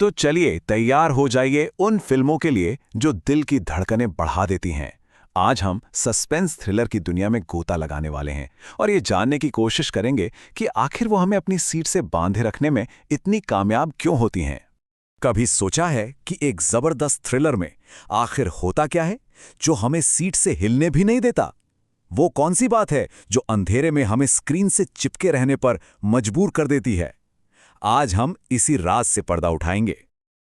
तो चलिए तैयार हो जाइए उन फिल्मों के लिए जो दिल की धड़कनें बढ़ा देती हैं। आज हम सस्पेंस थ्रिलर की दुनिया में गोता लगाने वाले हैं और ये जानने की कोशिश करेंगे कि आखिर वो हमें अपनी सीट से बांधे रखने में इतनी कामयाब क्यों होती हैं। कभी सोचा है कि एक जबरदस्त थ्रिलर में आखिर होता क्या है जो हमें सीट से हिलने भी नहीं देता? वो कौन सी बात है जो अंधेरे में हमें स्क्रीन से चिपके रहने पर मजबूर कर देती है? आज हम इसी राज से पर्दा उठाएंगे।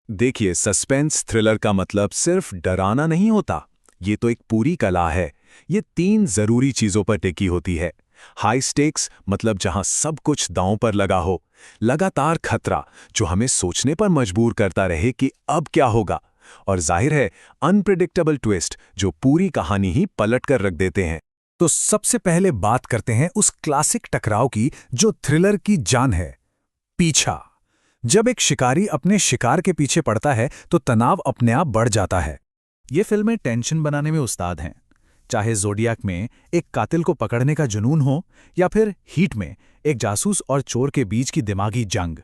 देखिए, सस्पेंस थ्रिलर का मतलब सिर्फ डराना नहीं होता। ये तो एक पूरी कला है। ये 3 जरूरी चीजों पर टिकी होती है। हाई स्टेक्स मतलब जहां सब कुछ दांव पर लगा हो, लगातार खतरा जो हमें सोचने पर मजबूर करता रहे कि अब क्या होगा, और जाहिर है अनप्रिडिक्टेबल ट्विस्ट जो पूरी कहानी ही पलट कर रख देते हैं। तो सबसे पहले बात करते हैं उस क्लासिक टकराव की जो थ्रिलर की जान है, पीछा। जब एक शिकारी अपने शिकार के पीछे पड़ता है तो तनाव अपने आप बढ़ जाता है। ये फिल्में टेंशन बनाने में उस्ताद हैं। चाहे ज़ोडियाक में एक कातिल को पकड़ने का जुनून हो या फिर हीट में एक जासूस और चोर के बीच की दिमागी जंग,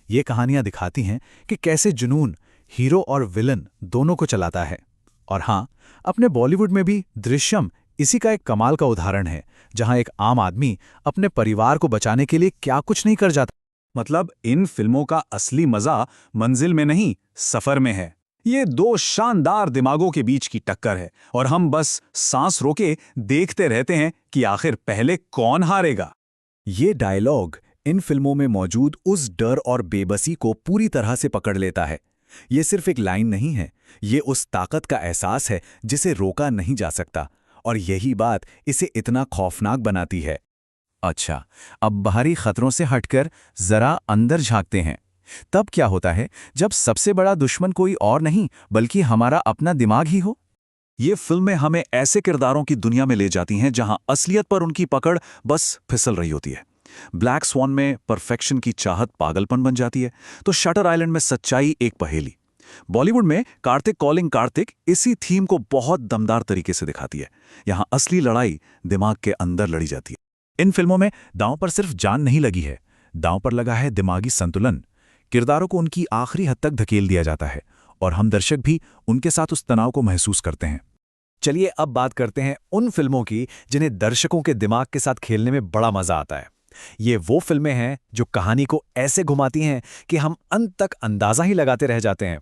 ये कहानियां दिखाती हैं कि कैसे जुनून हीरो और विलन दोनों को चलाता है। और हाँ, अपने बॉलीवुड में भी दृश्यम इसी का एक कमाल का उदाहरण है, जहां एक आम आदमी अपने परिवार को बचाने के लिए क्या कुछ नहीं कर जाता। मतलब इन फिल्मों का असली मजा मंजिल में नहीं, सफर में है। ये 2 शानदार दिमागों के बीच की टक्कर है और हम बस सांस रोके देखते रहते हैं कि आखिर पहले कौन हारेगा। ये डायलॉग इन फिल्मों में मौजूद उस डर और बेबसी को पूरी तरह से पकड़ लेता है। ये सिर्फ एक लाइन नहीं है, ये उस ताकत का एहसास है जिसे रोका नहीं जा सकता, और यही बात इसे इतना खौफनाक बनाती है। अच्छा, अब बाहरी खतरों से हटकर जरा अंदर झांकते हैं। तब क्या होता है जब सबसे बड़ा दुश्मन कोई और नहीं बल्कि हमारा अपना दिमाग ही हो? ये फिल्में हमें ऐसे किरदारों की दुनिया में ले जाती हैं जहां असलियत पर उनकी पकड़ बस फिसल रही होती है। ब्लैक स्वॉन में परफेक्शन की चाहत पागलपन बन जाती है, तो शटर आइलैंड में सच्चाई एक पहेली। बॉलीवुड में कार्तिक कॉलिंग कार्तिक इसी थीम को बहुत दमदार तरीके से दिखाती है। यहां असली लड़ाई दिमाग के अंदर लड़ी जाती है। इन फिल्मों में दांव पर सिर्फ जान नहीं लगी है, दांव पर लगा है दिमागी संतुलन। किरदारों को उनकी आखिरी हद तक धकेल दिया जाता है और हम दर्शक भी उनके साथ उस तनाव को महसूस करते हैं। चलिए अब बात करते हैं उन फिल्मों की जिन्हें दर्शकों के दिमाग के साथ खेलने में बड़ा मजा आता है। ये वो फिल्में हैं जो कहानी को ऐसे घुमाती हैं कि हम अंत तक अंदाजा ही लगाते रह जाते हैं।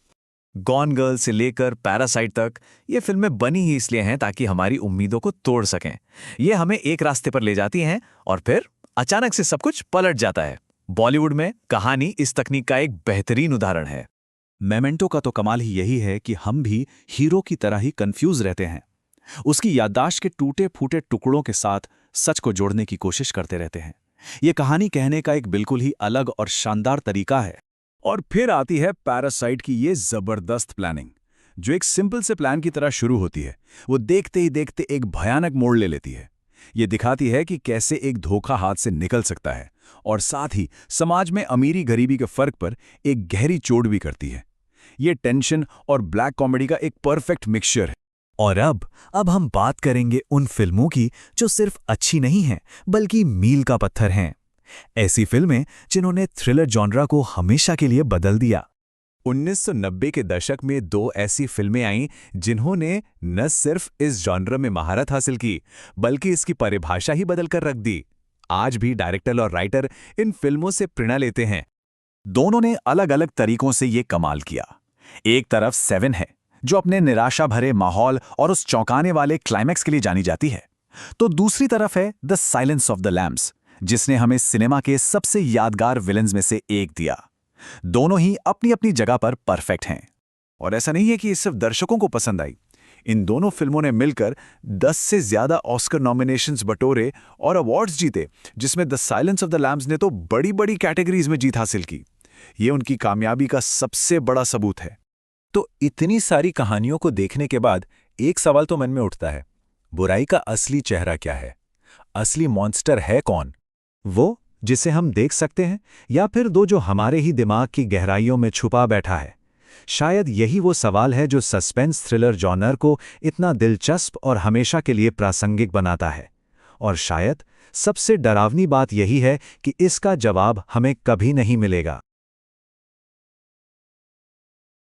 गॉन गर्ल से लेकर पैरासाइट तक ये फिल्में बनी ही इसलिए हैं ताकि हमारी उम्मीदों को तोड़ सकें। ये हमें एक रास्ते पर ले जाती हैं और फिर अचानक से सब कुछ पलट जाता है। बॉलीवुड में कहानी इस तकनीक का एक बेहतरीन उदाहरण है। मेमेंटो का तो कमाल ही यही है कि हम भी हीरो की तरह ही कंफ्यूज रहते हैं। उसकी याददाश्त के टूटे फूटे टुकड़ों के साथ सच को जोड़ने की कोशिश करते रहते हैं। ये कहानी कहने का एक बिल्कुल ही अलग और शानदार तरीका है। और फिर आती है पैरासाइट की ये जबरदस्त प्लानिंग, जो एक सिंपल से प्लान की तरह शुरू होती है, वो देखते ही देखते एक भयानक मोड़ ले लेती है। ये दिखाती है कि कैसे एक धोखा हाथ से निकल सकता है और साथ ही समाज में अमीरी गरीबी के फर्क पर एक गहरी चोट भी करती है। ये टेंशन और ब्लैक कॉमेडी का एक परफेक्ट मिक्सचर है। और अब हम बात करेंगे उन फिल्मों की जो सिर्फ अच्छी नहीं हैं बल्कि मील का पत्थर हैं। ऐसी फिल्में जिन्होंने थ्रिलर जॉनरा को हमेशा के लिए बदल दिया। 1990 के दशक में 2 ऐसी फिल्में आईं जिन्होंने न सिर्फ इस जॉनर में महारत हासिल की बल्कि इसकी परिभाषा ही बदल कर रख दी। आज भी डायरेक्टर और राइटर इन फिल्मों से प्रेरणा लेते हैं। दोनों ने अलग अलग तरीकों से ये कमाल किया। एक तरफ 7 है जो अपने निराशा भरे माहौल और उस चौंकाने वाले क्लाइमैक्स के लिए जानी जाती है, तो दूसरी तरफ है the silence of the lambs, जिसने हमें सिनेमा के सबसे यादगार विलेंस में से एक दिया। दोनों ही अपनी अपनी जगह पर परफेक्ट हैं। और ऐसा नहीं है कि ये सिर्फ दर्शकों को पसंद आई। इन दोनों फिल्मों ने मिलकर 10 से ज्यादा ऑस्कर नॉमिनेशंस बटोरे और अवार्ड्स जीते, जिसमें the silence of the lambs ने तो बड़ी बड़ी कैटेगरीज में जीत हासिल की। ये उनकी कामयाबी का सबसे बड़ा सबूत है। तो इतनी सारी कहानियों को देखने के बाद एक सवाल तो मन में उठता है, बुराई का असली चेहरा क्या है? असली मॉन्स्टर है कौन? वो जिसे हम देख सकते हैं या फिर जो हमारे ही दिमाग की गहराइयों में छुपा बैठा है? शायद यही वो सवाल है जो सस्पेंस थ्रिलर जॉनर को इतना दिलचस्प और हमेशा के लिए प्रासंगिक बनाता है। और शायद सबसे डरावनी बात यही है कि इसका जवाब हमें कभी नहीं मिलेगा।